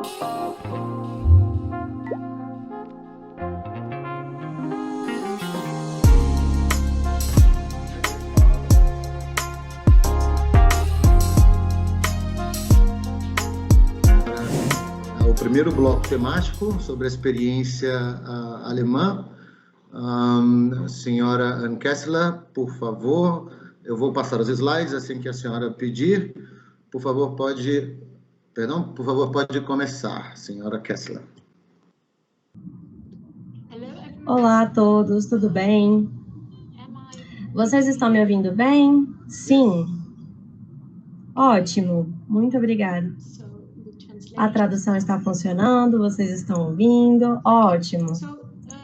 O primeiro bloco temático sobre a experiência alemã. Senhora Anne Kessler, por favor, eu vou passar os slides assim que a senhora pedir. Por favor, pode começar, senhora Kessler. Olá a todos, tudo bem? Vocês estão me ouvindo bem? Sim. Ótimo, muito obrigada. A tradução está funcionando, vocês estão ouvindo? Ótimo.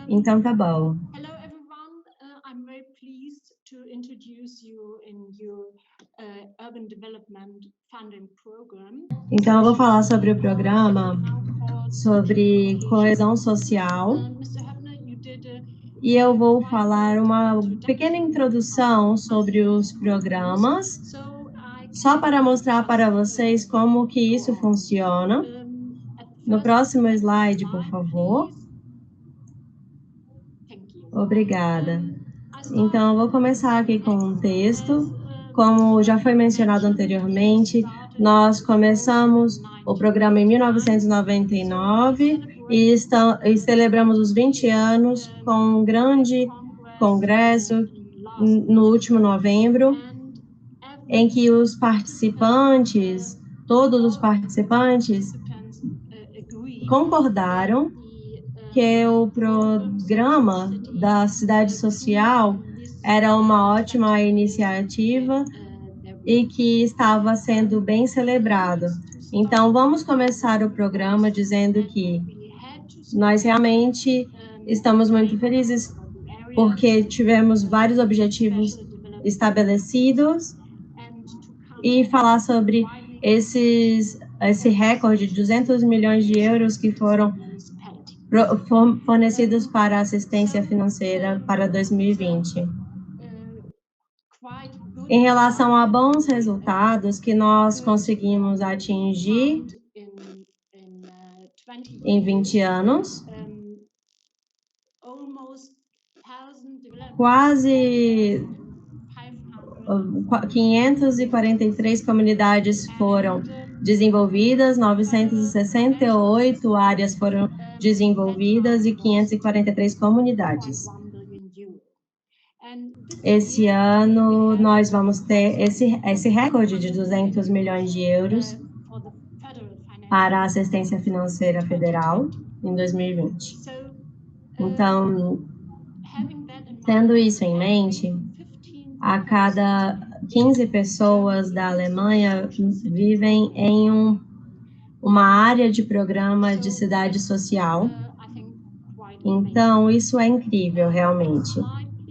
Então tá bom. Hello everyone, I'm very pleased to introduce you in your Urban Development Funding Program. Então eu vou falar sobre o programa sobre coesão social. E eu vou falar uma pequena introdução sobre os programas, só para mostrar para vocês como que isso funciona. No próximo slide, por favor. Obrigada. Então, eu vou começar aqui com um texto. Como já foi mencionado anteriormente, nós começamos o programa em 1999 e celebramos os 20 anos com um grande congresso no último novembro, em que os participantes, todos os participantes, concordaram que o programa da Cidade Social era uma ótima iniciativa e que estava sendo bem celebrado. Então, vamos começar o programa dizendo que nós realmente estamos muito felizes porque tivemos vários objetivos estabelecidos e falar sobre esse recorde de 200 milhões de euros que foram fornecidos para assistência financeira para 2020. Em relação a bons resultados que nós conseguimos atingir em 20 anos, quase 543 comunidades foram desenvolvidas, 968 áreas foram desenvolvidas e 543 comunidades. Esse ano, nós vamos ter esse recorde de 200 milhões de euros para a assistência financeira federal em 2020. Então, tendo isso em mente, a cada 15 pessoas da Alemanha vivem em uma área de programa de cidade social. Então, isso é incrível, realmente.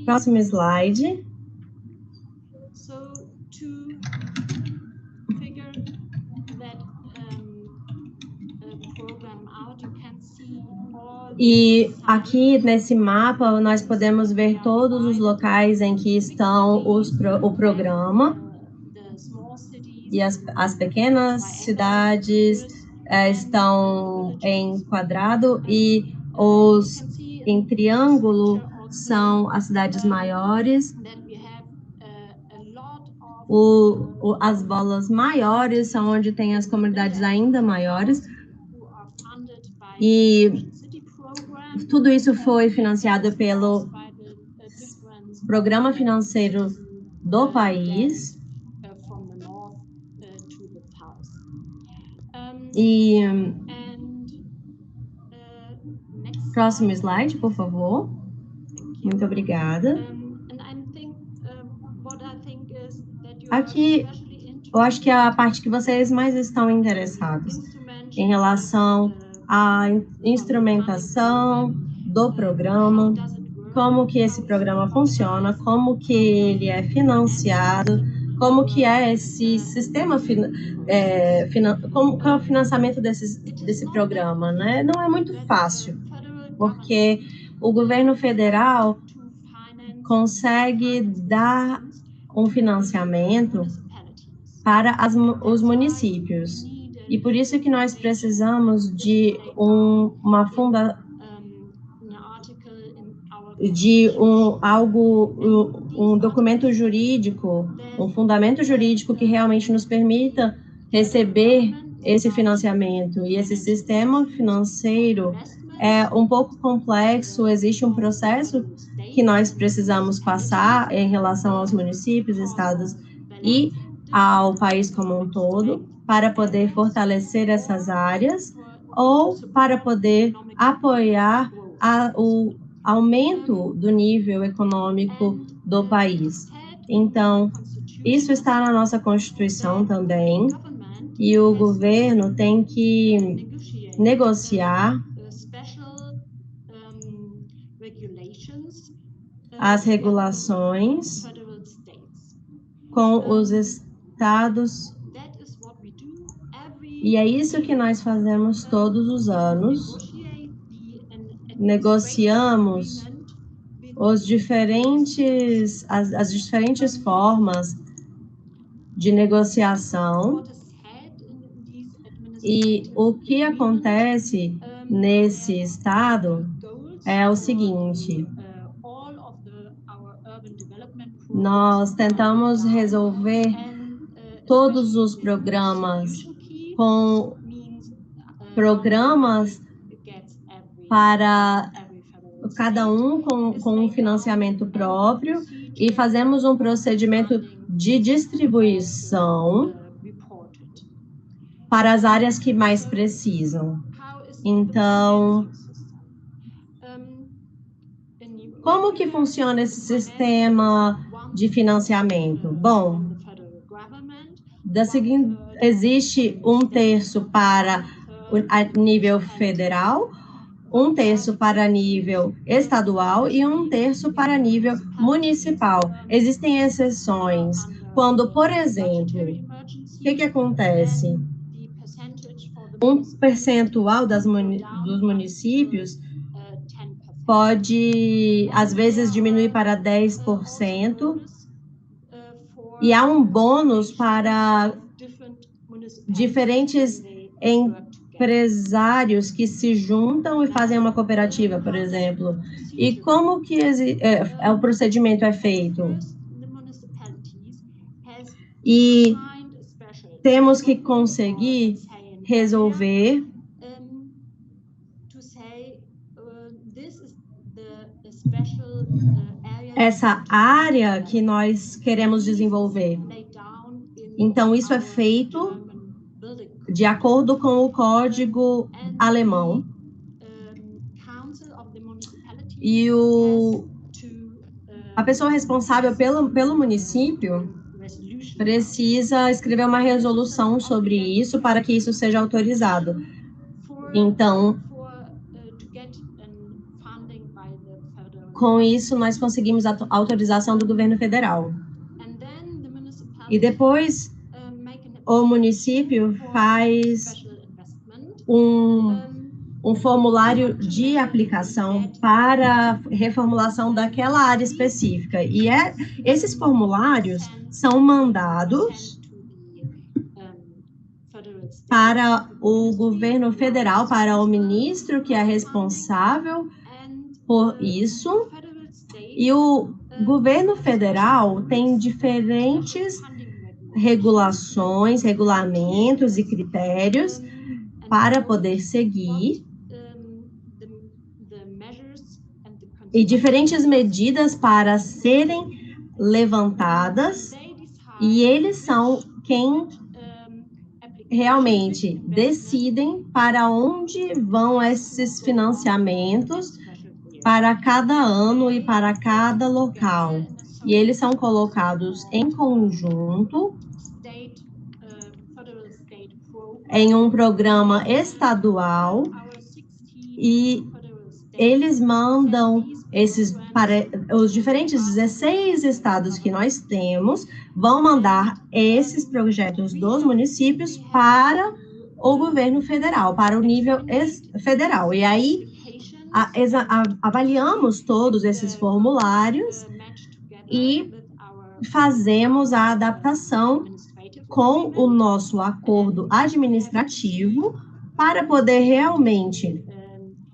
Próximo slide. E aqui nesse mapa nós podemos ver todos os locais em que estão o programa. E as pequenas cidades estão em quadrado e os em triângulo são as cidades maiores. As bolas maiores são onde tem as comunidades ainda maiores. E tudo isso foi financiado pelo programa financeiro do país. E próximo slide, por favor. Muito obrigada. Aqui, eu acho que é a parte que vocês mais estão interessados em relação à instrumentação do programa, como que esse programa funciona, como que ele é financiado, como que é esse sistema, como é o financiamento desse programa, né? Não é muito fácil, porque o governo federal consegue dar um financiamento para os municípios. E por isso que nós precisamos de um documento jurídico, um fundamento jurídico que realmente nos permita receber esse financiamento. E esse sistema financeiro é um pouco complexo, existe um processo que nós precisamos passar em relação aos municípios, estados e ao país como um todo, para poder fortalecer essas áreas ou para poder apoiar o aumento do nível econômico do país. Então, isso está na nossa Constituição também, e o governo tem que negociar as regulações com os estados, e é isso que nós fazemos todos os anos. Negociamos as diferentes formas de negociação, e o que acontece nesse estado é o seguinte: nós tentamos resolver todos os programas com programas para cada um com um financiamento próprio, e fazemos um procedimento de distribuição para as áreas que mais precisam. Então, como que funciona esse sistema de financiamento? Bom, existe 1/3 para a nível federal, 1/3 para nível estadual e 1/3 para nível municipal. Existem exceções. Quando, por exemplo, o que acontece? Um percentual dos municípios pode, às vezes, diminuir para 10%, e há um bônus para diferentes empresários que se juntam e fazem uma cooperativa, por exemplo. E como que o procedimento é feito? E temos que conseguir resolver essa área que nós queremos desenvolver. Então, isso é feito de acordo com o código alemão. E a pessoa responsável pelo município precisa escrever uma resolução sobre isso para que isso seja autorizado. Então, com isso, nós conseguimos a autorização do governo federal. E depois, o município faz um formulário de aplicação para reformulação daquela área específica. E esses formulários são mandados para o governo federal, para o ministro que é responsável por isso. E o governo federal tem diferentes regulações, regulamentos e critérios para poder seguir, e diferentes medidas para serem levantadas, e eles são quem realmente decidem para onde vão esses financiamentos para cada ano e para cada local. E eles são colocados em conjunto em um programa estadual, e eles mandam para os diferentes 16 estados que nós temos, vão mandar esses projetos dos municípios para o governo federal, para o nível federal. E aí, avaliamos todos esses formulários e fazemos a adaptação com o nosso acordo administrativo para poder realmente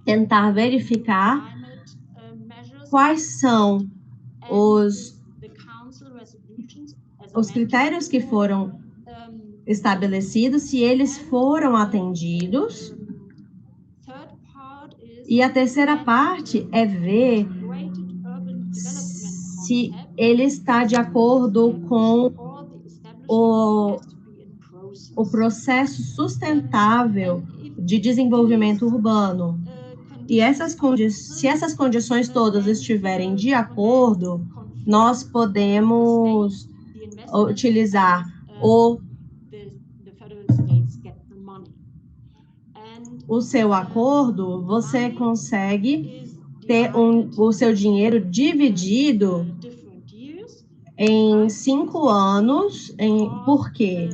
tentar verificar quais são os critérios que foram estabelecidos, se eles foram atendidos. E a terceira parte é ver se ele está de acordo com o processo sustentável de desenvolvimento urbano. E se essas condições todas estiverem de acordo, nós podemos utilizar o seu acordo, você consegue ter o seu dinheiro dividido em 5 anos. Por quê?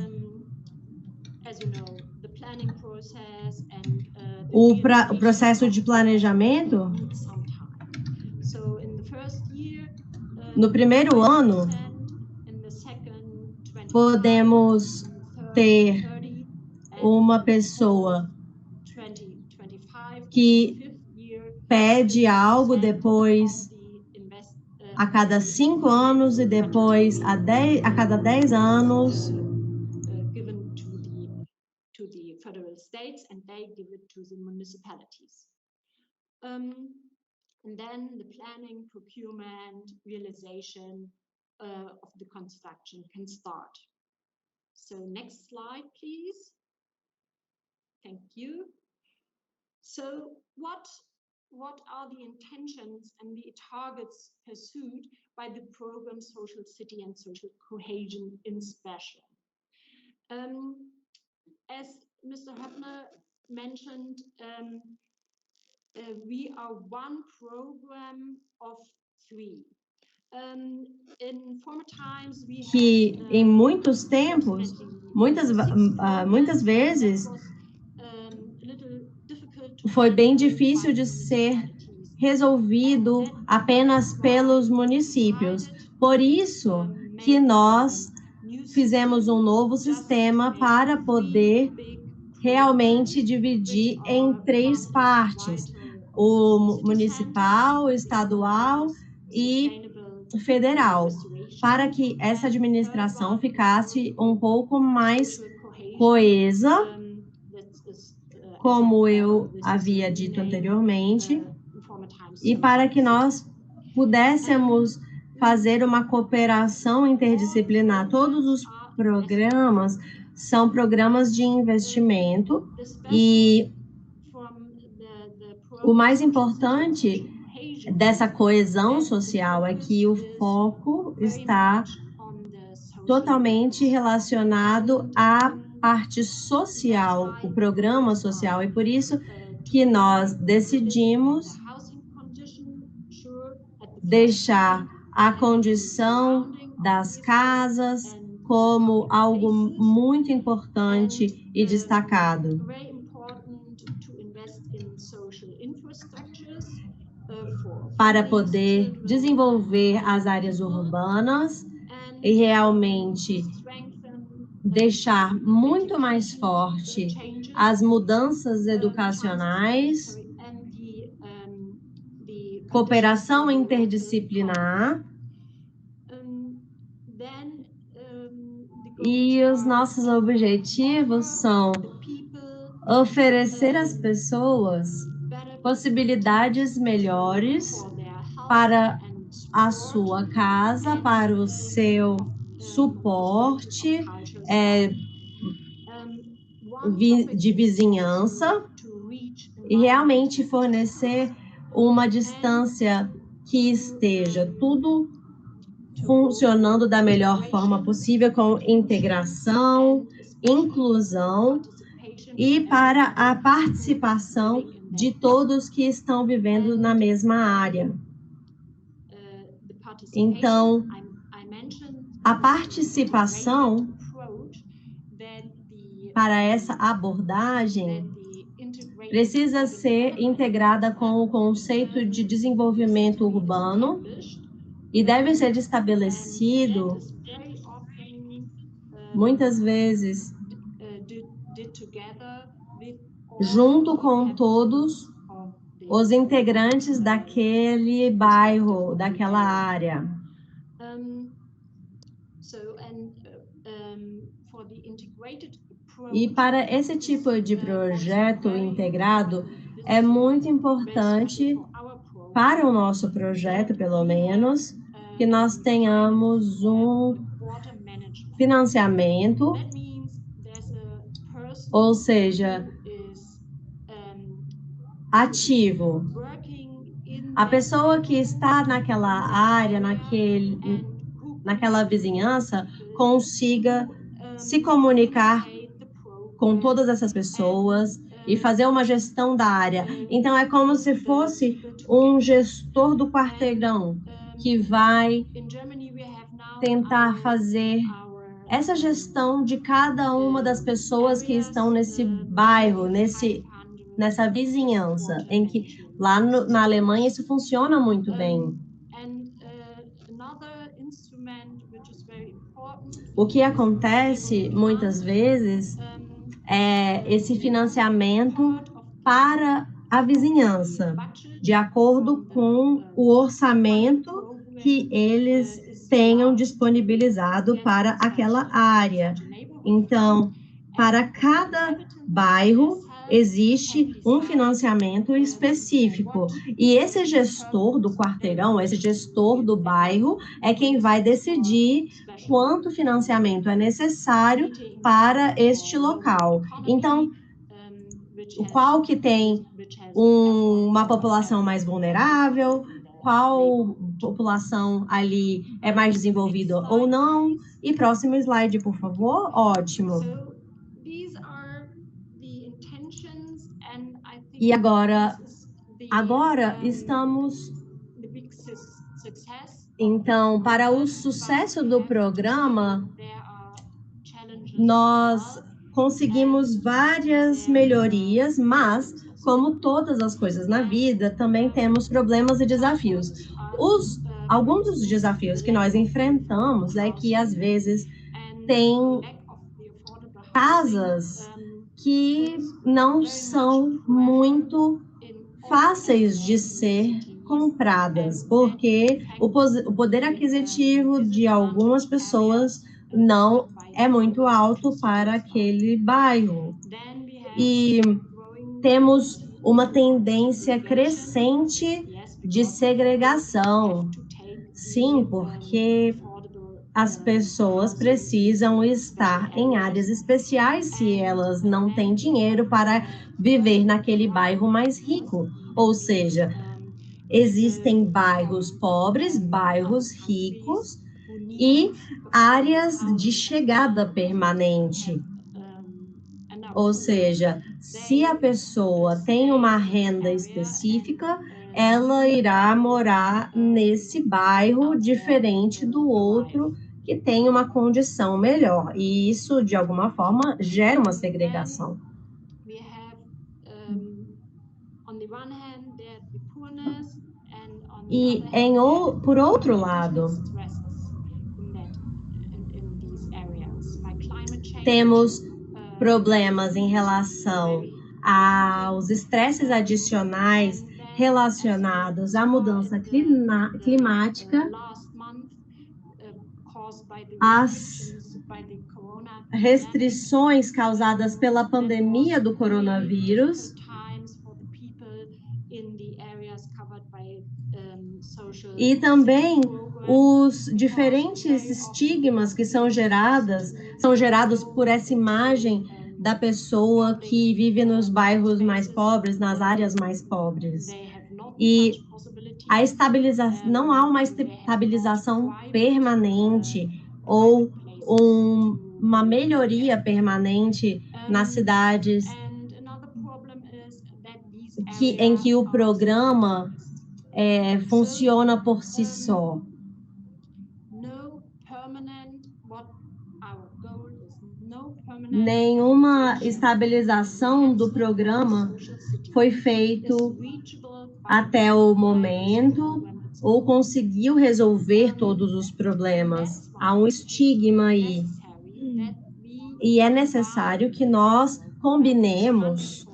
O processo de planejamento, no primeiro ano, podemos ter uma pessoa que pede algo, depois a cada 5 anos e depois a cada 10 anos. To the federal states, and they give it to the municipalities. And then the planning, procurement, realization of the construction can start. So next slide, please. Thank you. So what are the intentions and the targets pursued by the program Social City and Social Cohesion in special? As Mr. Höppner mentioned, we are one program of 3. In former times, que em muitos tempos, muitas vezes, foi bem difícil de ser resolvido apenas pelos municípios. Por isso que nós fizemos um novo sistema para poder realmente dividir em 3 partes: o municipal, o estadual e federal, para que essa administração ficasse um pouco mais coesa, como eu havia dito anteriormente, e para que nós pudéssemos fazer uma cooperação interdisciplinar. Todos os programas são programas de investimento e o mais importante dessa coesão social é que o foco está totalmente relacionado à parte social, o programa social, e por isso que nós decidimos deixar a condição das casas como algo muito importante e destacado. Para poder desenvolver as áreas urbanas e realmente deixar muito mais forte as mudanças educacionais, cooperação interdisciplinar, e os nossos objetivos são oferecer às pessoas possibilidades melhores para a sua casa, para o seu suporte de vizinhança, e realmente fornecer uma distância que esteja tudo funcionando da melhor forma possível, com integração, inclusão e para a participação de todos que estão vivendo na mesma área. Então, a participação para essa abordagem precisa ser integrada com o conceito de desenvolvimento urbano e deve ser estabelecido muitas vezes, junto com todos os integrantes daquele bairro, daquela área. E para esse tipo de projeto integrado, é muito importante, para o nosso projeto, pelo menos, que nós tenhamos um financiamento, ou seja, ativo. A pessoa que está naquela área, naquela vizinhança, consiga se comunicar com todas essas pessoas e fazer uma gestão da área. Então, é como se fosse um gestor do quarteirão que vai tentar fazer essa gestão de cada uma das pessoas que estão nesse bairro, nessa vizinhança, em que lá na Alemanha isso funciona muito bem. O que acontece muitas vezes é esse financiamento para a vizinhança, de acordo com o orçamento que eles tenham disponibilizado para aquela área. Então, para cada bairro, existe um financiamento específico. E esse gestor do quarteirão, esse gestor do bairro, é quem vai decidir quanto financiamento é necessário para este local. Então, qual que tem uma população mais vulnerável, qual população ali é mais desenvolvida ou não. E próximo slide, por favor. Ótimo. E agora estamos... Então, para o sucesso do programa, nós conseguimos várias melhorias, mas, como todas as coisas na vida, também temos problemas e desafios. Alguns dos desafios que nós enfrentamos é que, às vezes, tem casas que não são muito fáceis de ser compradas, porque o poder aquisitivo de algumas pessoas não é muito alto para aquele bairro. E temos uma tendência crescente de segregação. Sim, porque as pessoas precisam estar em áreas especiais se elas não têm dinheiro para viver naquele bairro mais rico. Ou seja, existem bairros pobres, bairros ricos e áreas de chegada permanente. Ou seja, se a pessoa tem uma renda específica, ela irá morar nesse bairro diferente do outro que tem uma condição melhor. E isso, de alguma forma, gera uma segregação. E, por outro lado, temos problemas em relação aos estresses adicionais relacionados à mudança climática, as restrições causadas pela pandemia do coronavírus e também os diferentes estigmas que são gerados por essa imagem da pessoa que vive nos bairros mais pobres, nas áreas mais pobres. E não há uma estabilização permanente ou uma melhoria permanente nas cidades em que o programa funciona por si só. Nenhuma estabilização do programa foi feito até o momento ou conseguiu resolver todos os problemas. Há um estigma aí. e é necessário que nós combinemos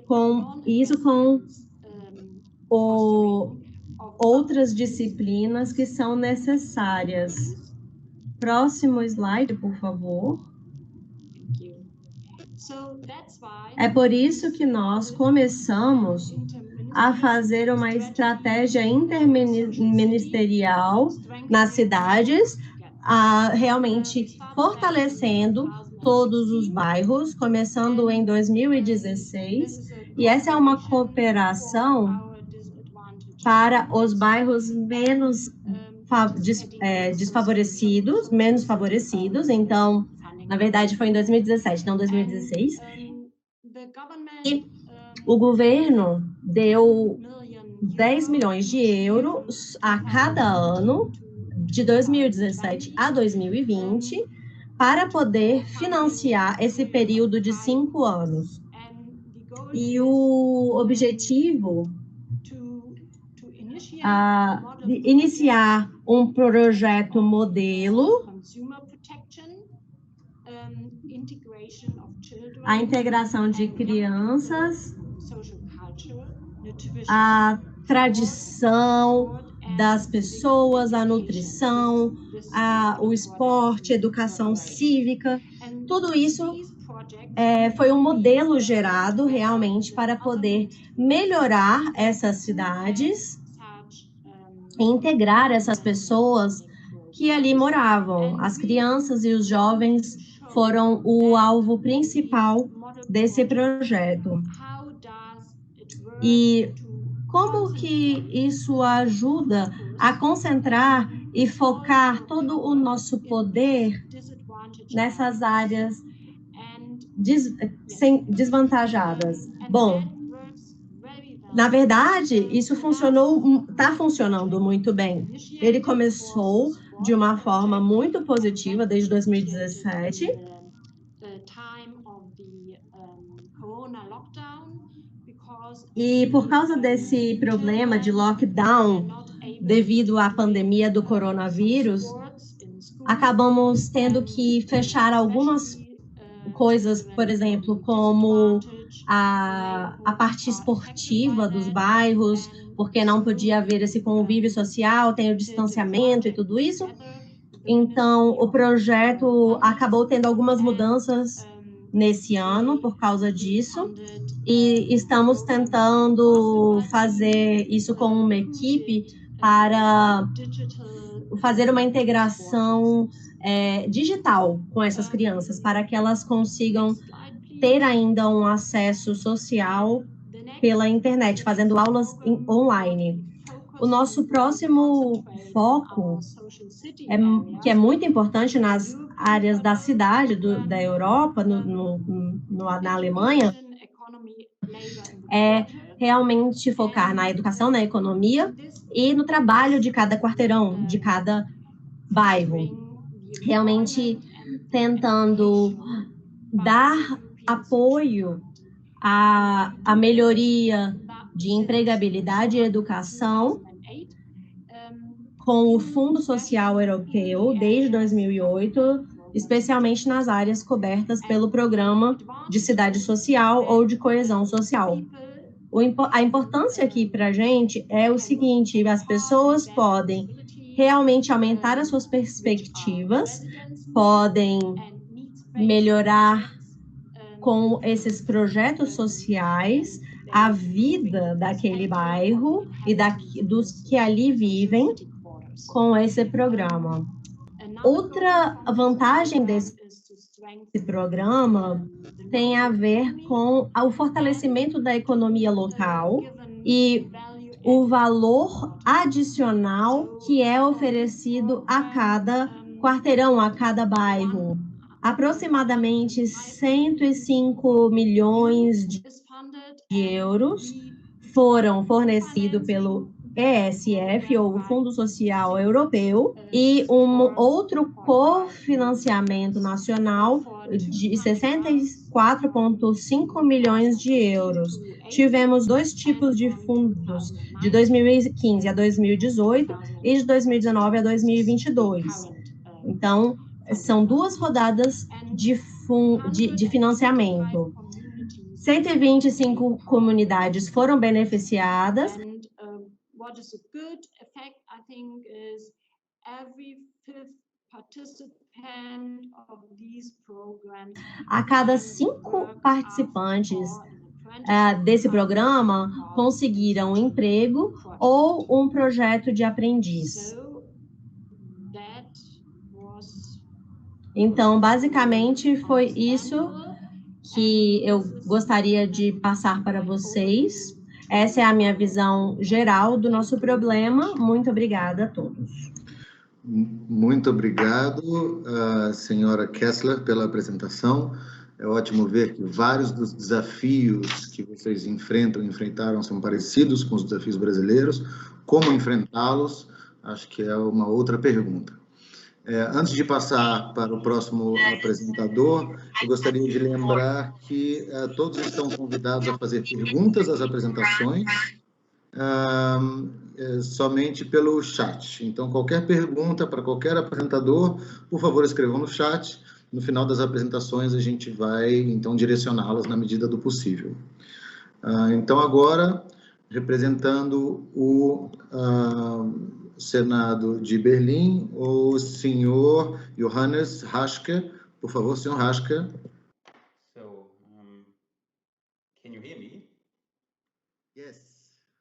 com isso com outras disciplinas que são necessárias. Próximo slide, por favor. É por isso que nós começamos a fazer uma estratégia interministerial nas cidades, realmente fortalecendo todos os bairros, começando em 2016, e essa é uma cooperação para os bairros menos desfavorecidos, menos favorecidos. Então, na verdade, foi em 2017, não 2016. E o governo deu 10 milhões de euros a cada ano, de 2017 a 2020, para poder financiar esse período de 5 anos. E o objetivo de iniciar um projeto modelo, a integração de crianças, a tradição das pessoas, a nutrição, o esporte, educação cívica, tudo isso foi um modelo gerado realmente para poder melhorar essas cidades e integrar essas pessoas que ali moravam. As crianças e os jovens foram o alvo principal desse projeto. E como que isso ajuda a concentrar e focar todo o nosso poder nessas áreas desvantajadas? Bom, na verdade, isso está funcionando muito bem. Ele começou de uma forma muito positiva desde 2017. E por causa desse problema de lockdown, devido à pandemia do coronavírus, acabamos tendo que fechar algumas coisas, por exemplo, como a parte esportiva dos bairros, porque não podia haver esse convívio social, tem o distanciamento e tudo isso. Então, o projeto acabou tendo algumas mudanças nesse ano por causa disso, e estamos tentando fazer isso com uma equipe para fazer uma integração digital com essas crianças, para que elas consigam ter ainda um acesso social pela internet, fazendo aulas online. O nosso próximo foco, que é muito importante nas áreas da cidade da Europa, na Alemanha, é realmente focar na educação, na economia e no trabalho de cada quarteirão, de cada bairro, realmente tentando dar apoio à melhoria de empregabilidade e educação com o Fundo Social Europeu desde 2008, especialmente nas áreas cobertas pelo Programa de Cidade Social ou de Coesão Social. A importância aqui para a gente é o seguinte: as pessoas podem realmente aumentar as suas perspectivas, podem melhorar com esses projetos sociais a vida daquele bairro e dos que ali vivem com esse programa. Outra vantagem desse programa tem a ver com o fortalecimento da economia local e o valor adicional que é oferecido a cada quarteirão, a cada bairro. Aproximadamente 105 milhões de euros foram fornecidos pelo ESF, ou o Fundo Social Europeu, e outro cofinanciamento nacional de 64,5 milhões de euros. Tivemos 2 tipos de fundos, de 2015 a 2018 e de 2019 a 2022. Então, são 2 rodadas de financiamento. 125 comunidades foram beneficiadas. What is a good effect, I think, is every 5th participant of these programs. A cada 5 participantes desse programa conseguiram um emprego ou um projeto de aprendiz. Então, basicamente, foi isso que eu gostaria de passar para vocês. Essa é a minha visão geral do nosso problema. Muito obrigada a todos. Muito obrigado, senhora Kessler, pela apresentação. É ótimo ver que vários dos desafios que vocês enfrentaram são parecidos com os desafios brasileiros. Como enfrentá-los? Acho que é uma outra pergunta. Antes de passar para o próximo apresentador, eu gostaria de lembrar que todos estão convidados a fazer perguntas às apresentações, somente pelo chat. Então, qualquer pergunta para qualquer apresentador, por favor, escrevam no chat. No final das apresentações, a gente vai, então, direcioná-las na medida do possível. Então, agora, representando o Senado de Berlim, o senhor Johannes Raschke. Por favor, senhor Raschke. Can you hear me? Yes.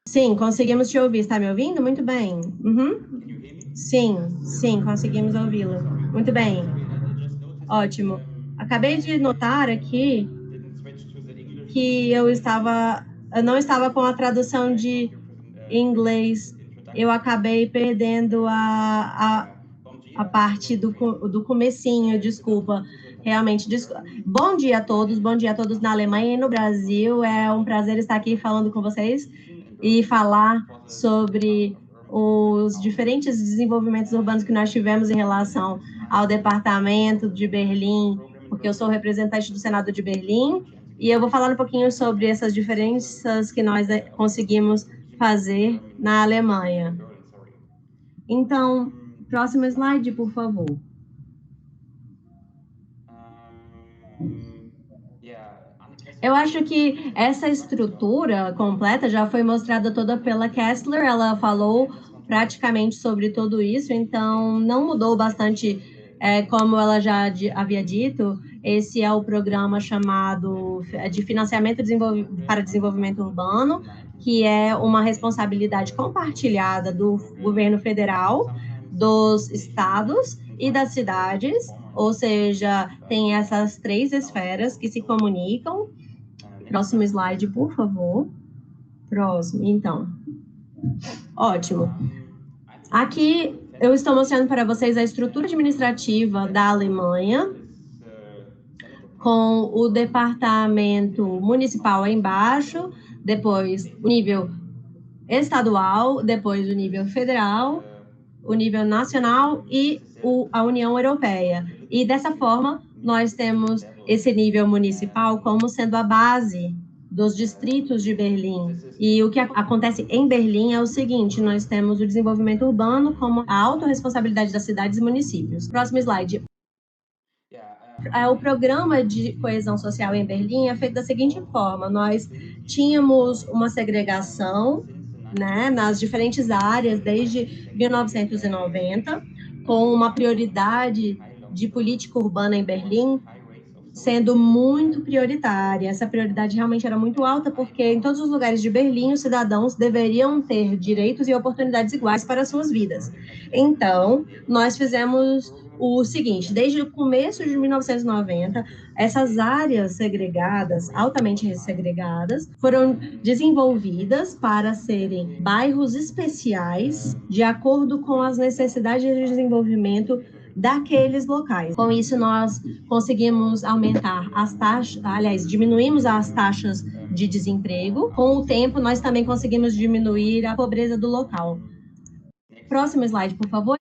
Sim, conseguimos te ouvir. Está me ouvindo? Muito bem. Uhum. Sim, conseguimos ouvi-lo. Muito bem. Ótimo. Acabei de notar aqui que eu não estava com a tradução de inglês. Eu acabei perdendo a parte do comecinho, desculpa. Realmente, bom dia a todos na Alemanha e no Brasil. É um prazer estar aqui falando com vocês e falar sobre os diferentes desenvolvimentos urbanos que nós tivemos em relação ao departamento de Berlim, porque eu sou representante do Senado de Berlim, e eu vou falar um pouquinho sobre essas diferenças que nós conseguimos fazer na Alemanha. Então, próximo slide, por favor. Eu acho que essa estrutura completa já foi mostrada toda pela Kessler, ela falou praticamente sobre tudo isso, então não mudou bastante, como ela já havia dito. Esse é o programa chamado de financiamento para desenvolvimento urbano, que é uma responsabilidade compartilhada do governo federal, dos estados e das cidades, ou seja, tem essas 3 esferas que se comunicam. Próximo slide, por favor. Próximo, então. Ótimo. Aqui eu estou mostrando para vocês a estrutura administrativa da Alemanha, com o departamento municipal aí embaixo, depois o nível estadual, depois o nível federal, o nível nacional e a União Europeia. E dessa forma, nós temos esse nível municipal como sendo a base dos distritos de Berlim. E o que acontece em Berlim é o seguinte: nós temos o desenvolvimento urbano como a autorresponsabilidade das cidades e municípios. Próximo slide. O programa de coesão social em Berlim é feito da seguinte forma: nós tínhamos uma segregação, né, nas diferentes áreas desde 1990, com uma prioridade de política urbana em Berlim sendo muito prioritária. Essa prioridade realmente era muito alta, porque em todos os lugares de Berlim os cidadãos deveriam ter direitos e oportunidades iguais para as suas vidas. Então, nós fizemos o seguinte: desde o começo de 1990, essas áreas segregadas, altamente segregadas, foram desenvolvidas para serem bairros especiais de acordo com as necessidades de desenvolvimento daqueles locais. Com isso, nós conseguimos aumentar as taxas, diminuímos as taxas de desemprego. Com o tempo, nós também conseguimos diminuir a pobreza do local. Próximo slide, por favor.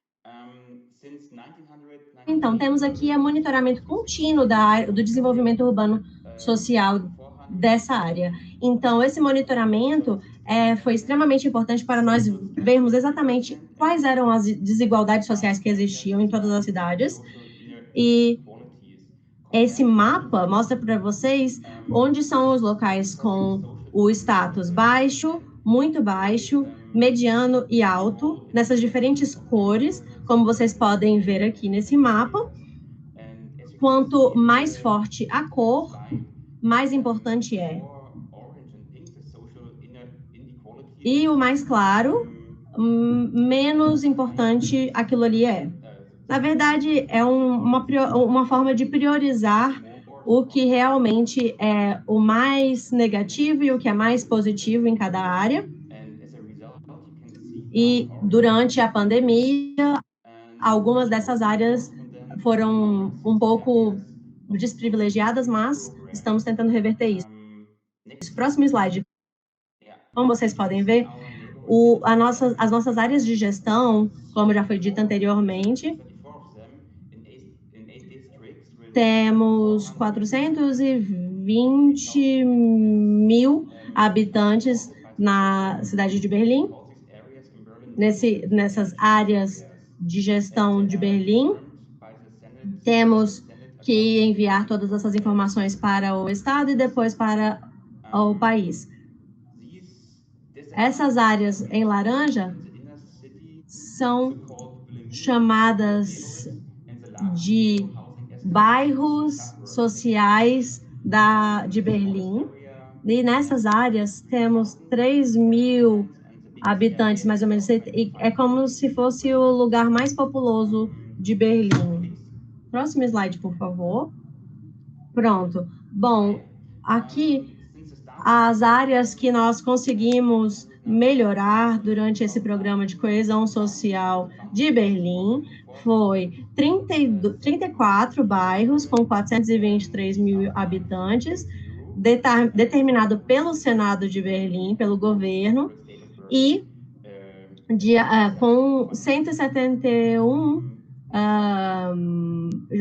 Então, temos aqui o monitoramento contínuo do desenvolvimento urbano social dessa área. Então, esse monitoramento foi extremamente importante para nós vermos exatamente quais eram as desigualdades sociais que existiam em todas as cidades E esse mapa mostra para vocês onde são os locais com o status baixo, muito baixo, mediano e alto, nessas diferentes cores, como vocês podem ver aqui nesse mapa. Quanto mais forte a cor, mais importante é. E o mais claro, menos importante aquilo ali é. Na verdade, é uma forma de priorizar o que realmente é o mais negativo e o que é mais positivo em cada área. E durante a pandemia, algumas dessas áreas foram um pouco desprivilegiadas, mas estamos tentando reverter isso. Próximo slide. Como vocês podem ver, as nossas áreas de gestão, como já foi dito anteriormente, temos 420 mil habitantes na cidade de Berlim. Nessas áreas de gestão de Berlim, temos que enviar todas essas informações para o estado e depois para o país. Essas áreas em laranja são chamadas de bairros sociais de Berlim. E nessas áreas temos 3 mil habitantes, mais ou menos. É como se fosse o lugar mais populoso de Berlim. Próximo slide, por favor. Pronto. Bom, aqui as áreas que nós conseguimos melhorar durante esse programa de coesão social de Berlim foi 34 bairros com 423 mil habitantes, determinado pelo Senado de Berlim, pelo governo, e com 171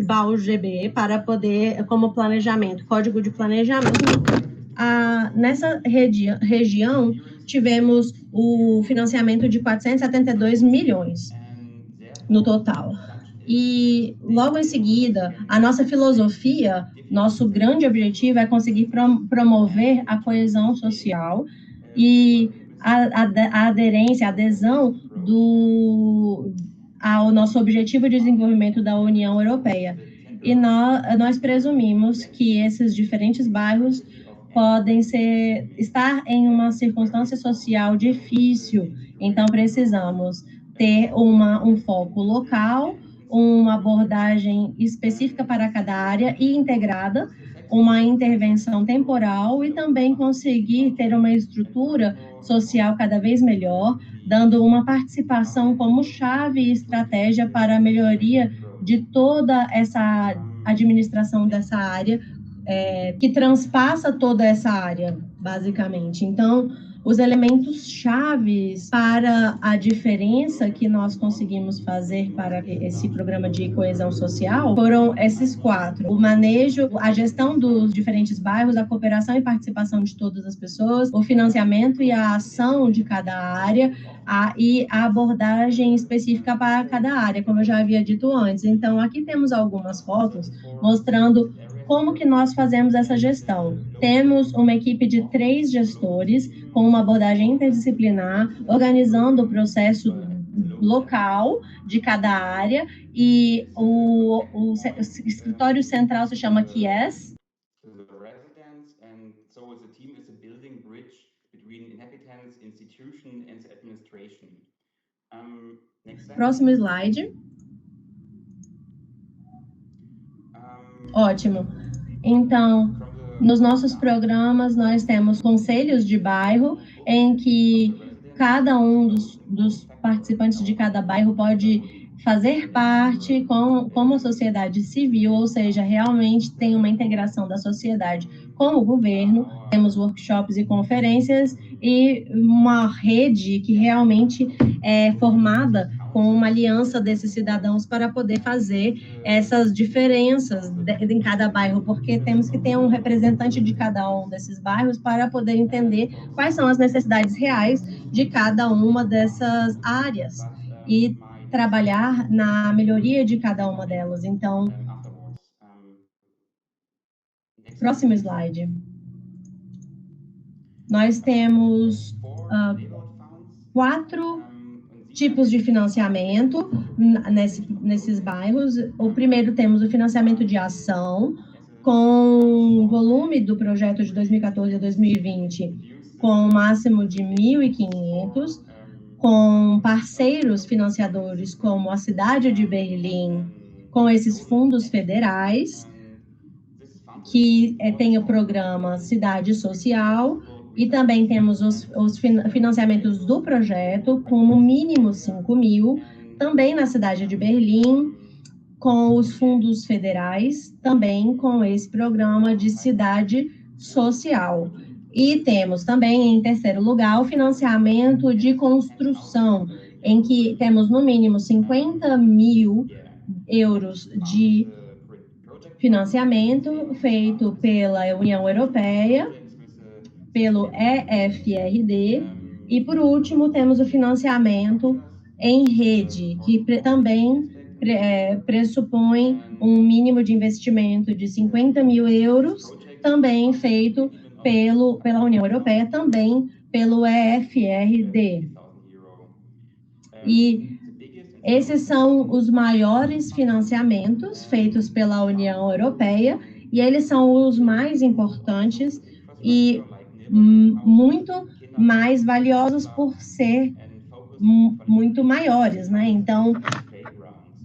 BAU GB para poder, como planejamento, código de planejamento. Nessa região, tivemos o financiamento de 472 milhões no total. E, logo em seguida, a nossa filosofia, nosso grande objetivo é conseguir promover a coesão social e a aderência, a adesão ao nosso objetivo de desenvolvimento da União Europeia. E nós presumimos que esses diferentes bairros podem estar em uma circunstância social difícil, então precisamos ter um foco local, uma abordagem específica para cada área e integrada, uma intervenção temporal e também conseguir ter uma estrutura social cada vez melhor, dando uma participação como chave e estratégia para a melhoria de toda essa administração dessa área, que transpassa toda essa área, basicamente. Então, os elementos chaves para a diferença que nós conseguimos fazer para esse programa de coesão social foram esses 4. O manejo, a gestão dos diferentes bairros, a cooperação e participação de todas as pessoas, o financiamento e a ação de cada área, e a abordagem específica para cada área, como eu já havia dito antes. Então, aqui temos algumas fotos mostrando como que nós fazemos essa gestão. Temos uma equipe de 3 gestores com uma abordagem interdisciplinar, organizando o processo local de cada área, e o escritório central se chama KIES. Próximo slide. Ótimo. Então, nos nossos programas, nós temos conselhos de bairro, em que cada um dos participantes de cada bairro pode fazer parte como a sociedade civil, ou seja, realmente tem uma integração da sociedade com o governo. Temos workshops e conferências e uma rede que realmente é formada com uma aliança desses cidadãos para poder fazer essas diferenças em cada bairro, porque temos que ter um representante de cada um desses bairros para poder entender quais são as necessidades reais de cada uma dessas áreas e trabalhar na melhoria de cada uma delas. Então, Próximo slide. Nós temos 4 tipos de financiamento nesses bairros. O primeiro, temos o financiamento de ação, com o volume do projeto de 2014 a 2020, com um máximo de 1.500, com parceiros financiadores como a cidade de Berlim, com esses fundos federais, que tem o programa Cidade Social, e também temos os financiamentos do projeto, com no mínimo 5.000, também na cidade de Berlim, com os fundos federais, também com esse programa de Cidade Social. E temos também, em terceiro lugar, o financiamento de construção, em que temos no mínimo 50.000 euros de financiamento feito pela União Europeia, pelo EFRD, e por último temos o financiamento em rede, que também pressupõe um mínimo de investimento de 50.000 euros, também feito pela União Europeia, também pelo EFRD. E esses são os maiores financiamentos feitos pela União Europeia, e eles são os mais importantes e muito mais valiosos por ser muito maiores, né? Então,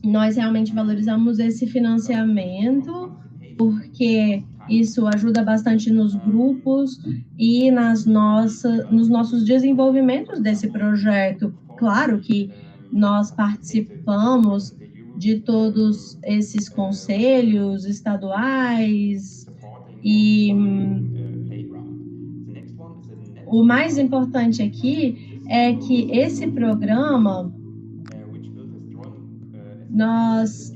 nós realmente valorizamos esse financiamento, porque isso ajuda bastante nos grupos e nos nossos desenvolvimentos desse projeto. Claro que nós participamos de todos esses conselhos estaduais e o mais importante aqui é que esse programa, nós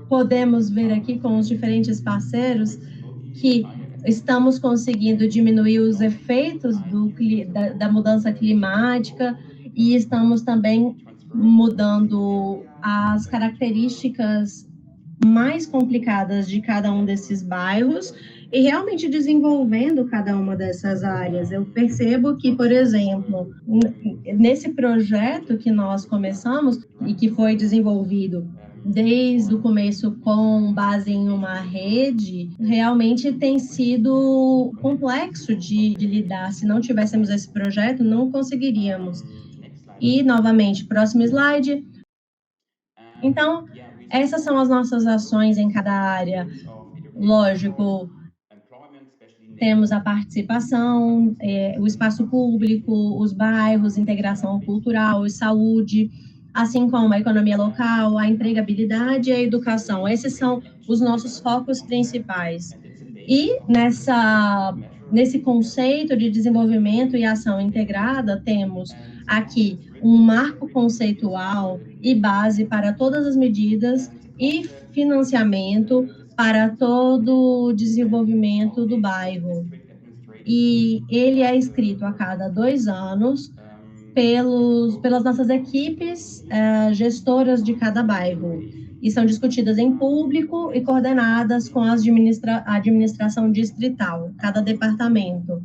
podemos ver aqui com os diferentes parceiros que estamos conseguindo diminuir os efeitos da mudança climática e estamos também mudando as características mais complicadas de cada um desses bairros e realmente desenvolvendo cada uma dessas áreas. Eu percebo que, por exemplo, nesse projeto que nós começamos e que foi desenvolvido desde o começo com base em uma rede, realmente tem sido complexo de lidar. Se não tivéssemos esse projeto, não conseguiríamos. E, novamente, próximo slide. Então, essas são as nossas ações em cada área. Lógico, temos a participação, o espaço público, os bairros, integração cultural, saúde, assim como a economia local, a empregabilidade e a educação. Esses são os nossos focos principais. E nesse conceito de desenvolvimento e ação integrada, temos aqui um marco conceitual e base para todas as medidas e financiamento para todo o desenvolvimento do bairro. E ele é escrito a cada 2 anos pelas nossas equipes gestoras de cada bairro. E são discutidas em público e coordenadas com a administração distrital, cada departamento.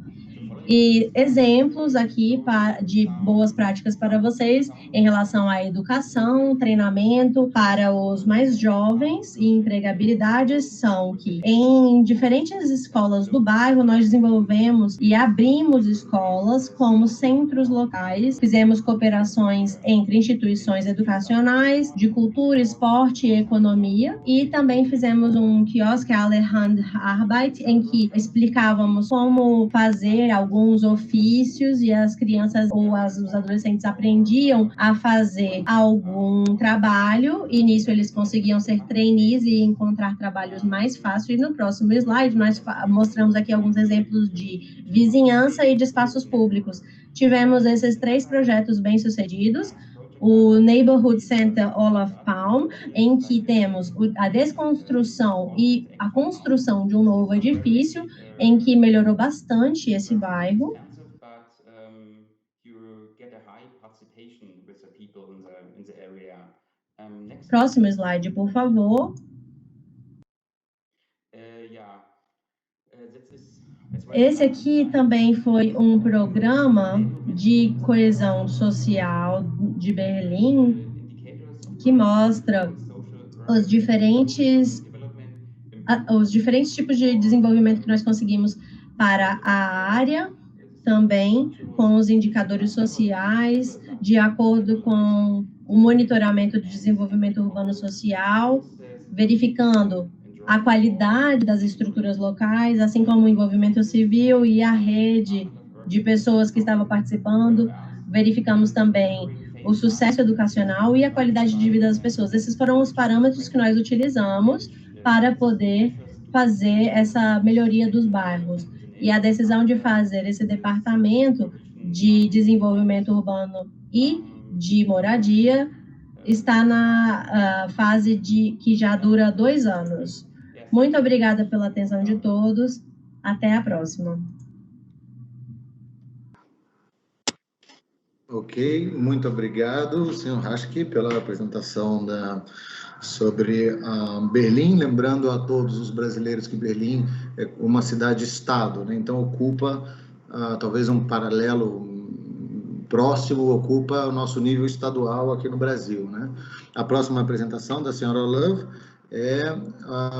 E exemplos aqui de boas práticas para vocês em relação à educação, treinamento para os mais jovens e empregabilidade são que em diferentes escolas do bairro nós desenvolvemos e abrimos escolas como centros locais, fizemos cooperações entre instituições educacionais de cultura, esporte e economia e também fizemos um quiosque Allerhand Arbeit em que explicávamos como fazer alguns ofícios e as crianças ou os adolescentes aprendiam a fazer algum trabalho e nisso eles conseguiam ser trainees e encontrar trabalhos mais fáceis. E no próximo slide nós mostramos aqui alguns exemplos de vizinhança e de espaços públicos. Tivemos esses 3 projetos bem-sucedidos, o Neighborhood Center Olaf Palm, em que temos a desconstrução e a construção de um novo edifício, em que melhorou bastante esse bairro. Próximo slide, por favor. Esse aqui também foi um programa de coesão social de Berlim que mostra os diferentes tipos de desenvolvimento que nós conseguimos para a área, também com os indicadores sociais, de acordo com o monitoramento do desenvolvimento urbano social, verificando a qualidade das estruturas locais, assim como o envolvimento civil e a rede de pessoas que estavam participando. Verificamos também o sucesso educacional e a qualidade de vida das pessoas. Esses foram os parâmetros que nós utilizamos para poder fazer essa melhoria dos bairros. E a decisão de fazer esse departamento de desenvolvimento urbano e de moradia está na fase que já dura 2 anos. Muito obrigada pela atenção de todos. Até a próxima. Ok, muito obrigado, senhor Raschke, pela apresentação sobre Berlim. Lembrando a todos os brasileiros que Berlim é uma cidade-estado, né? Então ocupa, talvez um paralelo próximo, ocupa o nosso nível estadual aqui no Brasil, né? A próxima apresentação da senhora Love é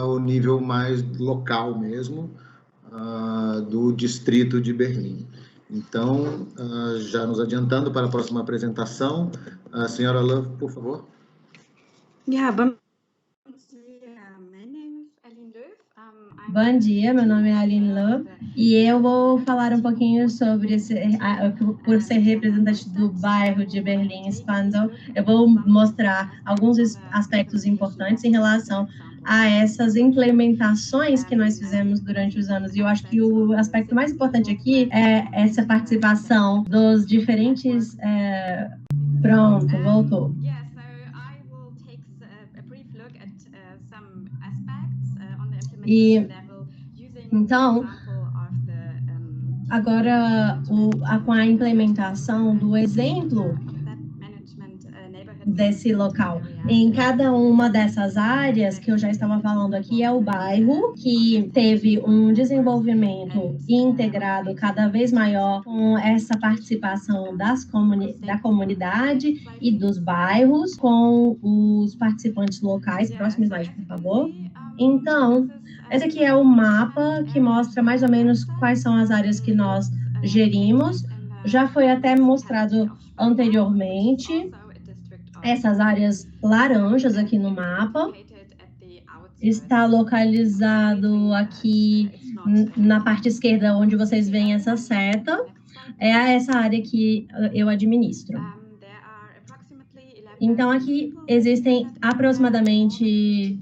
o nível mais local mesmo, do distrito de Berlim. Então, já nos adiantando para a próxima apresentação, a senhora Love, por favor. Bom dia, meu nome é Aline Love e eu vou falar um pouquinho sobre por ser representante do bairro de Berlim-Spandau, eu vou mostrar alguns aspectos importantes em relação a essas implementações que nós fizemos durante os anos. E eu acho que o aspecto mais importante aqui é essa participação dos diferentes... Pronto, voltou. E então, agora com a implementação do exemplo desse local. Em cada uma dessas áreas que eu já estava falando aqui é o bairro que teve um desenvolvimento integrado cada vez maior com essa participação da comunidade e dos bairros com os participantes locais. Próximo slide, por favor. Então, esse aqui é o mapa que mostra mais ou menos quais são as áreas que nós gerimos. Já foi até mostrado anteriormente. Essas áreas laranjas aqui no mapa, está localizado aqui na parte esquerda, onde vocês veem essa seta, é essa área que eu administro. Então, aqui existem aproximadamente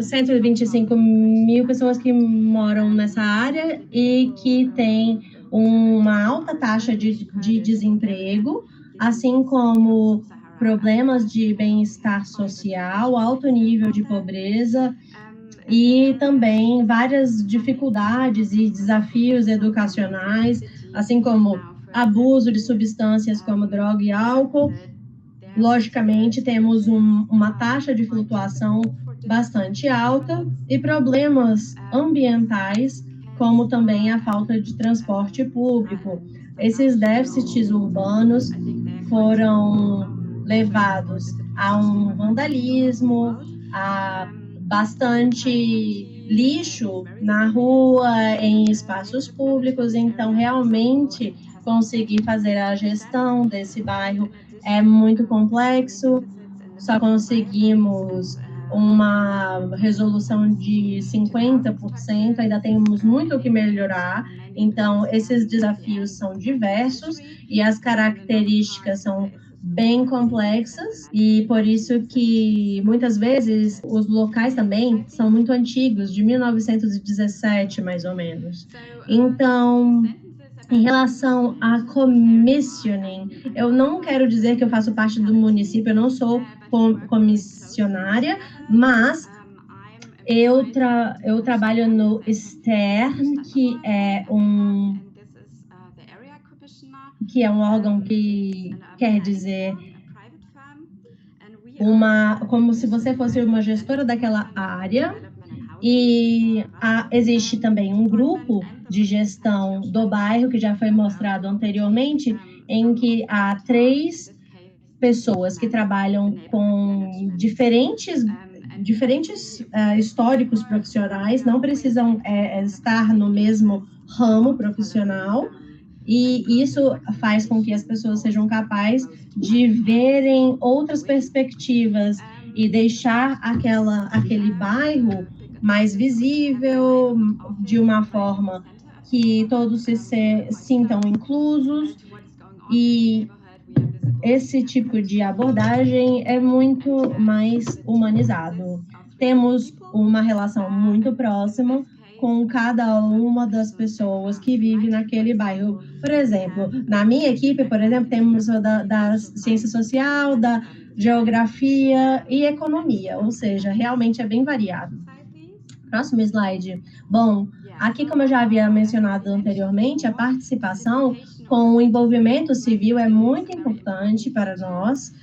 125 mil pessoas que moram nessa área e que tem uma alta taxa de desemprego, assim como problemas de bem-estar social, alto nível de pobreza e também várias dificuldades e desafios educacionais, assim como abuso de substâncias como droga e álcool. Logicamente, temos uma taxa de flutuação bastante alta e problemas ambientais, como também a falta de transporte público. Esses déficits urbanos foram levados a um vandalismo, a bastante lixo na rua, em espaços públicos. Então, realmente, conseguir fazer a gestão desse bairro é muito complexo. Só conseguimos uma resolução de 50%, ainda temos muito o que melhorar. Então, esses desafios são diversos e as características são bem complexas, e por isso que muitas vezes os locais também são muito antigos, de 1917, mais ou menos. Então, em relação a commissioning, eu não quero dizer que eu faço parte do município, eu não sou comissionária, mas eu trabalho no Stern, que é um órgão que quer dizer como se você fosse uma gestora daquela área, E existe também um grupo de gestão do bairro, que já foi mostrado anteriormente, em que há 3 pessoas que trabalham com diferentes históricos profissionais, não precisam estar no mesmo ramo profissional, e isso faz com que as pessoas sejam capazes de verem outras perspectivas e deixar aquele bairro mais visível, de uma forma que todos se sintam inclusos, e esse tipo de abordagem é muito mais humanizado. Temos uma relação muito próxima com cada uma das pessoas que vivem naquele bairro. Por exemplo, na minha equipe, por exemplo, temos da ciência social, da geografia e economia, ou seja, realmente é bem variado. Próximo slide. Bom, aqui, como eu já havia mencionado anteriormente, a participação com o envolvimento civil é muito importante para nós,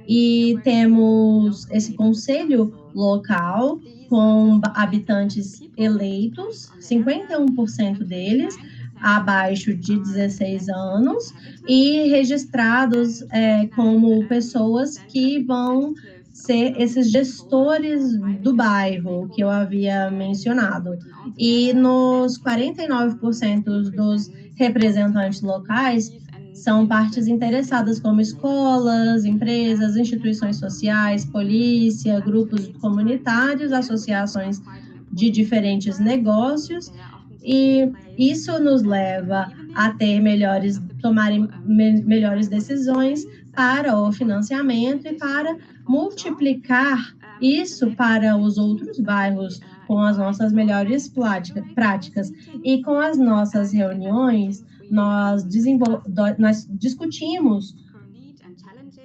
e temos esse conselho local com habitantes eleitos, 51% deles abaixo de 16 anos, e registrados como pessoas que vão ser esses gestores do bairro que eu havia mencionado. E nos 49% dos representantes locais são partes interessadas, como escolas, empresas, instituições sociais, polícia, grupos comunitários, associações de diferentes negócios, e isso nos leva a tomarem melhores decisões para o financiamento e para multiplicar isso para os outros bairros com as nossas melhores práticas. E com as nossas reuniões, nós discutimos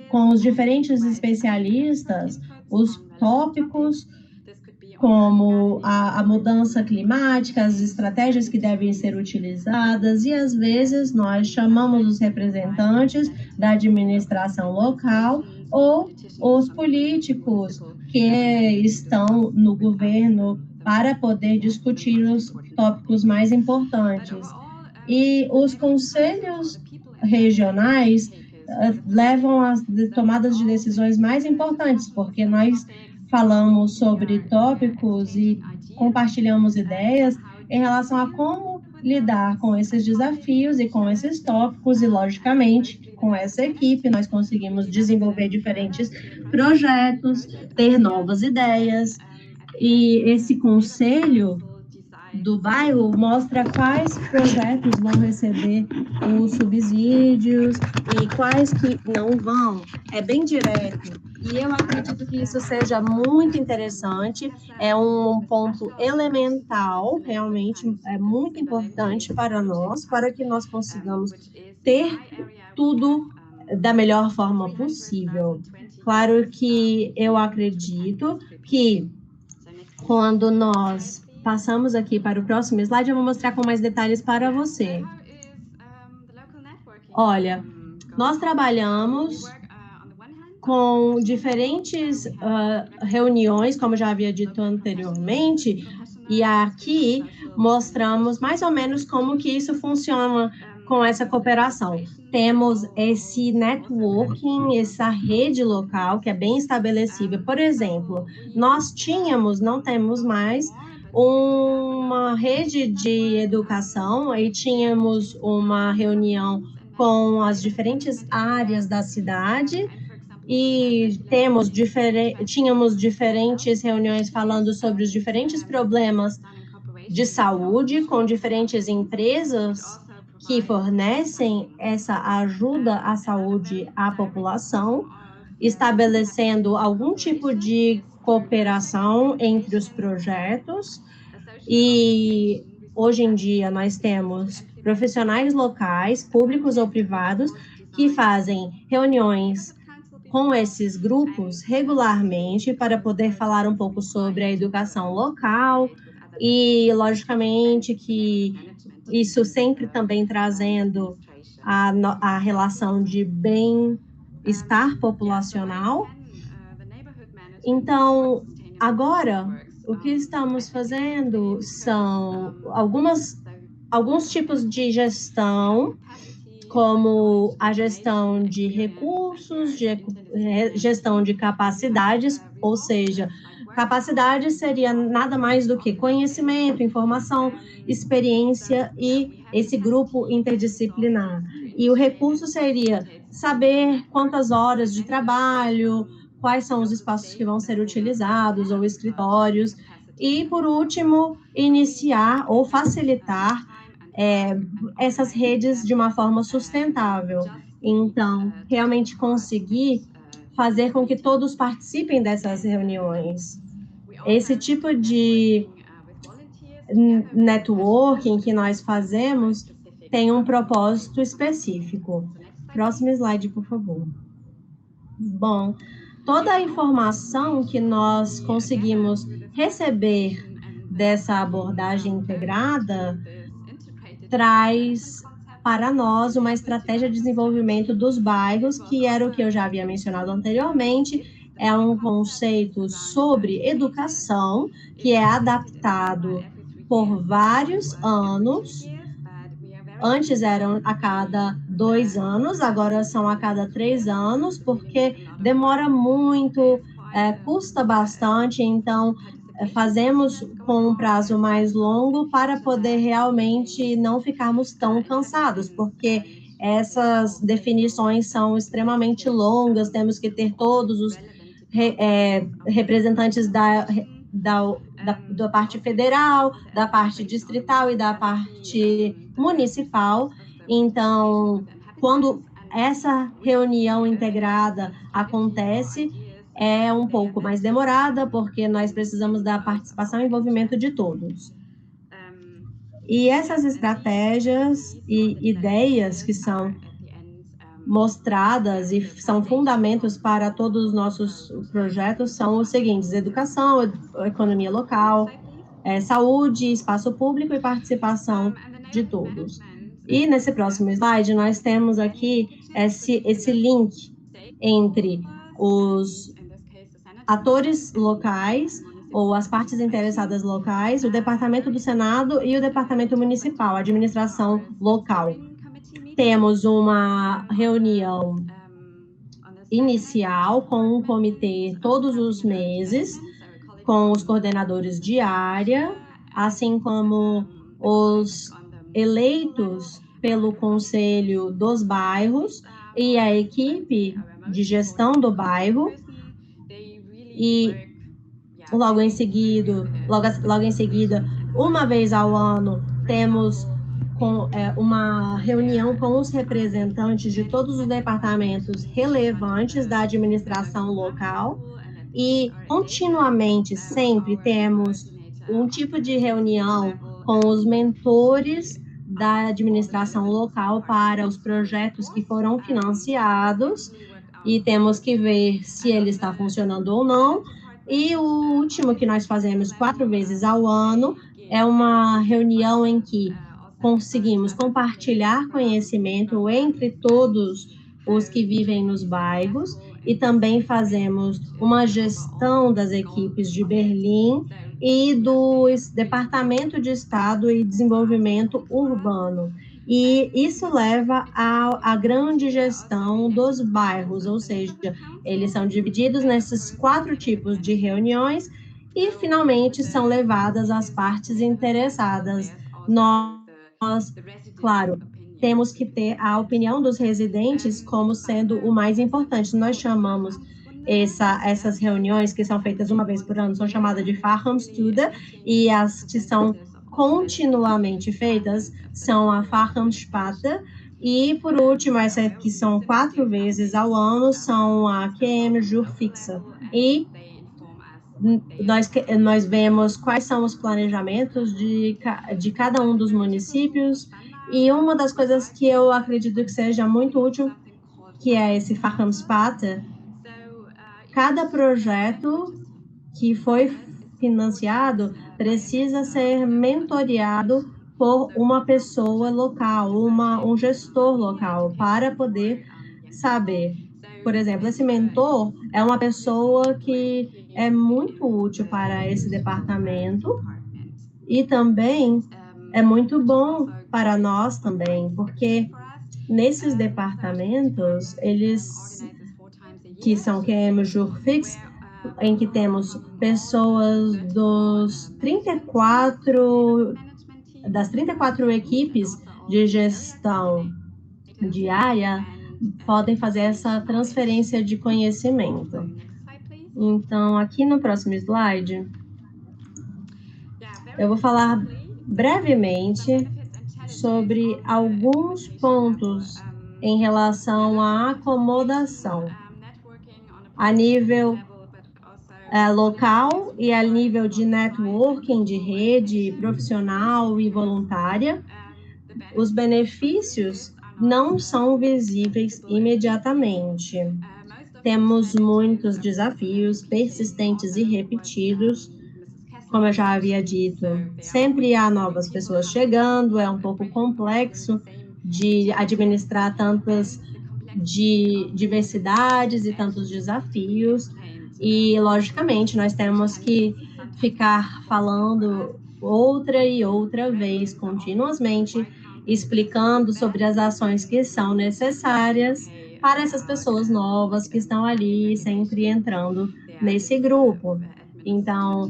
com os diferentes especialistas os tópicos, como a mudança climática, as estratégias que devem ser utilizadas, e às vezes nós chamamos os representantes da administração local ou os políticos que estão no governo para poder discutir os tópicos mais importantes. E os conselhos regionais levam às tomadas de decisões mais importantes, porque nós falamos sobre tópicos e compartilhamos ideias em relação a como lidar com esses desafios e com esses tópicos, e, logicamente, com essa equipe, nós conseguimos desenvolver diferentes projetos, ter novas ideias, e esse conselho do bairro mostra quais projetos vão receber os subsídios e quais que não vão. É bem direto. E eu acredito que isso seja muito interessante, é um ponto elemental, realmente é muito importante para nós, para que nós consigamos ter tudo da melhor forma possível. Claro que eu acredito que quando nós passamos aqui para o próximo slide, eu vou mostrar com mais detalhes para você. Olha, nós trabalhamos com diferentes reuniões, como já havia dito anteriormente, e aqui mostramos mais ou menos como que isso funciona com essa cooperação. Temos esse networking, essa rede local que é bem estabelecida. Por exemplo, nós não temos mais uma rede de educação, e tínhamos uma reunião com as diferentes áreas da cidade, e tínhamos diferentes reuniões falando sobre os diferentes problemas de saúde com diferentes empresas que fornecem essa ajuda à saúde à população, estabelecendo algum tipo de cooperação entre os projetos. E hoje em dia nós temos profissionais locais, públicos ou privados, que fazem reuniões com esses grupos regularmente para poder falar um pouco sobre a educação local, e logicamente que isso sempre também trazendo a relação de bem-estar populacional. Então, agora, o que estamos fazendo são alguns tipos de gestão, como a gestão de recursos, gestão de capacidades, ou seja, capacidade seria nada mais do que conhecimento, informação, experiência e esse grupo interdisciplinar. E o recurso seria saber quantas horas de trabalho, quais são os espaços que vão ser utilizados ou escritórios. E, por último, iniciar ou facilitar essas redes de uma forma sustentável. Então, realmente conseguir fazer com que todos participem dessas reuniões. Esse tipo de networking que nós fazemos tem um propósito específico. Próximo slide, por favor. Bom, toda a informação que nós conseguimos receber dessa abordagem integrada traz para nós uma estratégia de desenvolvimento dos bairros, que era o que eu já havia mencionado anteriormente. É um conceito sobre educação que é adaptado por vários anos. Antes eram a cada 2 anos, agora são a cada 3 anos, porque demora muito, custa bastante, então fazemos com um prazo mais longo para poder realmente não ficarmos tão cansados, porque essas definições são extremamente longas, temos que ter todos os representantes da parte federal, da parte distrital e da parte municipal. Então, quando essa reunião integrada acontece, é um pouco mais demorada, porque nós precisamos da participação e envolvimento de todos. E essas estratégias e ideias que são mostradas e são fundamentos para todos os nossos projetos são os seguintes: educação, economia local, saúde, espaço público e participação de todos. E nesse próximo slide, nós temos aqui esse link entre os atores locais, ou as partes interessadas locais, o Departamento do Senado e o Departamento Municipal, a administração local. Temos uma reunião inicial com um comitê todos os meses, com os coordenadores de área, assim como os eleitos pelo Conselho dos Bairros e a equipe de gestão do bairro. E logo em seguida, uma vez ao ano, temos uma reunião com os representantes de todos os departamentos relevantes da administração local e continuamente, sempre temos um tipo de reunião com os mentores da administração local para os projetos que foram financiados e temos que ver se ele está funcionando ou não. E o último que nós fazemos 4 vezes ao ano é uma reunião em que conseguimos compartilhar conhecimento entre todos os que vivem nos bairros e também fazemos uma gestão das equipes de Berlim e do Departamento de Estado e Desenvolvimento Urbano. E isso leva à grande gestão dos bairros, ou seja, eles são divididos nesses 4 tipos de reuniões e, finalmente, são levadas às partes interessadas. Nós, claro, temos que ter a opinião dos residentes como sendo o mais importante. Nós chamamos essas reuniões, que são feitas uma vez por ano, são chamadas de Verhandlungsstunden, e as que são continuamente feitas são a Verhandlungssparte, e, por último, essa que são 4 vezes ao ano, são a QM Jurfixa. E nós vemos quais são os planejamentos de cada um dos municípios, e uma das coisas que eu acredito que seja muito útil, que é esse Verhandlungssparte, cada projeto que foi financiado precisa ser mentoreado por uma pessoa local, um gestor local, para poder saber por exemplo, esse mentor é uma pessoa que é muito útil para esse departamento e também é muito bom para nós também, porque nesses departamentos, eles que são QM Jurfix, em que temos pessoas das 34 equipes de gestão diária, podem fazer essa transferência de conhecimento. Então, aqui no próximo slide, eu vou falar brevemente sobre alguns pontos em relação à acomodação a nível local e a nível de networking, de rede profissional e voluntária. Os benefícios não são visíveis imediatamente. Temos muitos desafios persistentes e repetidos, como eu já havia dito. Sempre há novas pessoas chegando, é um pouco complexo de administrar tantas diversidades e tantos desafios, e, logicamente, nós temos que ficar falando outra e outra vez, continuamente, explicando sobre as ações que são necessárias para essas pessoas novas que estão ali, sempre entrando nesse grupo. Então,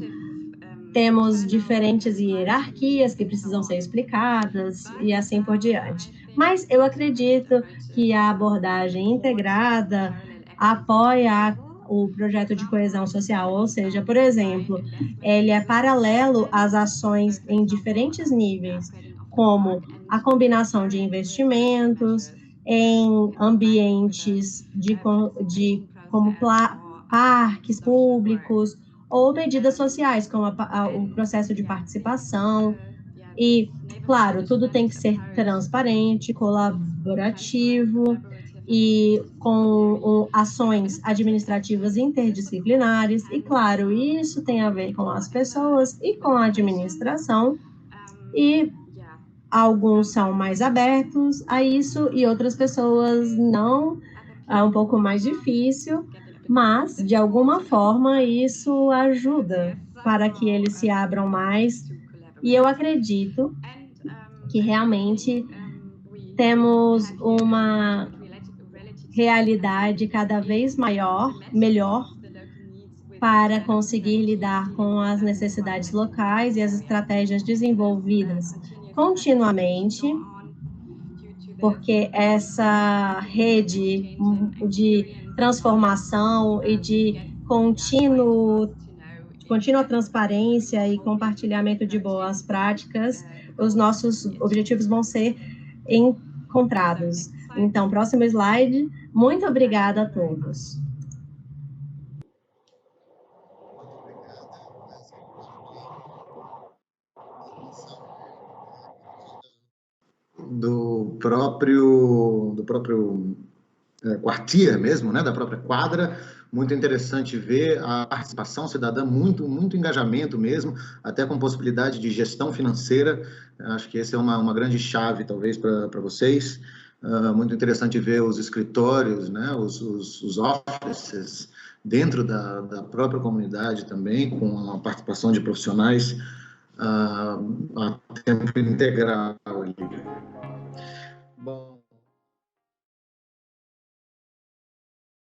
temos diferentes hierarquias que precisam ser explicadas e assim por diante. Mas eu acredito que a abordagem integrada apoia o projeto de coesão social, ou seja, por exemplo, ele é paralelo às ações em diferentes níveis, como a combinação de investimentos em ambientes como parques públicos, ou medidas sociais, como o processo de participação. E, claro, tudo tem que ser transparente, colaborativo e com ações administrativas interdisciplinares. E, claro, isso tem a ver com as pessoas e com a administração. E alguns são mais abertos a isso e outras pessoas não. É um pouco mais difícil, mas, de alguma forma, isso ajuda para que eles se abram mais. E eu acredito que realmente temos uma realidade cada vez melhor, para conseguir lidar com as necessidades locais e as estratégias desenvolvidas continuamente, porque essa rede de transformação e de contínua transparência e compartilhamento de boas práticas, os nossos objetivos vão ser encontrados. Então, próximo slide. Muito obrigada a todos. Do próprio quartier mesmo, né, da própria quadra. Muito interessante ver a participação cidadã, muito engajamento mesmo, até com possibilidade de gestão financeira. Acho que essa é uma grande chave, talvez, para vocês. Muito interessante ver os escritórios, né, os offices dentro da própria comunidade também, com a participação de profissionais a tempo integral ali.